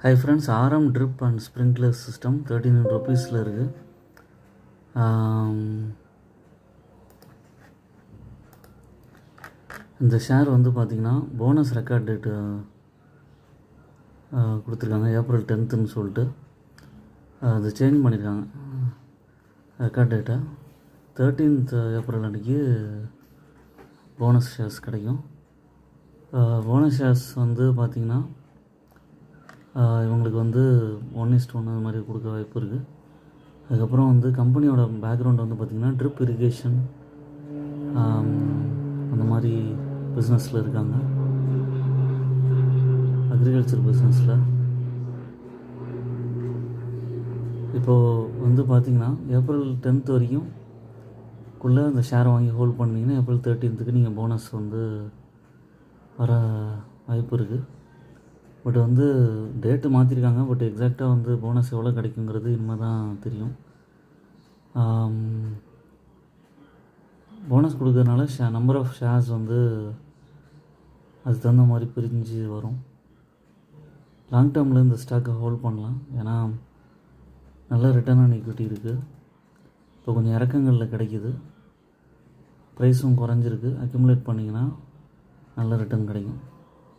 High friends, RM drip and sprinkler system 1300 ருபீஸில் இருக்குது. இந்த ஷேர் வந்து பார்த்திங்கன்னா போனஸ் ரெக்கார்ட் டேட்டு கொடுத்துருக்காங்க. ஏப்ரல் 10ன்னு சொல்லிட்டு அது சேஞ்ச் பண்ணியிருக்காங்க. ரெக்கார்ட் டேட்டை 13th ஏப்ரல் அன்றைக்கி போனஸ் ஷேர்ஸ் கிடைக்கும். போனஸ் ஷேர்ஸ் வந்து பார்த்திங்கன்னா இவங்களுக்கு வந்து 1:1 அது மாதிரி கொடுக்க வாய்ப்பு இருக்குது. அதுக்கப்புறம் வந்து கம்பெனியோட பேக்ரவுண்ட் வந்து பார்த்திங்கன்னா ட்ரிப் இரிகேஷன் அந்த மாதிரி பிஸ்னஸில் இருக்காங்க. அக்ரிகல்ச்சர் பிஸ்னஸில் இப்போது வந்து பார்த்திங்கன்னா ஏப்ரல் 10th வரைக்கும் குள்ளே அந்த ஷேரை வாங்கி ஹோல்ட் பண்ணிங்கன்னா ஏப்ரல் 13th நீங்கள் போனஸ் வந்து வர வாய்ப்பு இருக்குது. பட் வந்து டேட்டு மாற்றிருக்காங்க. பட் எக்ஸாக்டாக வந்து போனஸ் எவ்வளோ கிடைக்குங்கிறது இனிமேல் தான் தெரியும். போனஸ் கொடுக்கறதுனால நம்பர் ஆஃப் ஷேர்ஸ் வந்து அதுக்கு தகுந்த மாதிரி பிரிஞ்சு வரும். லாங் டேர்மில் இந்த ஸ்டாக்கை ஹோல்ட் பண்ணலாம். ஏன்னா நல்ல ரிட்டர்ன் ஆன் ஈக்விட்டி இருக்குது. இப்போ கொஞ்சம் இறக்கங்களில் கிடைக்கிது. ப்ரைஸும் குறைஞ்சிருக்கு. அக்யூமுலேட் பண்ணிங்கன்னா நல்ல ரிட்டர்ன் கிடைக்கும்.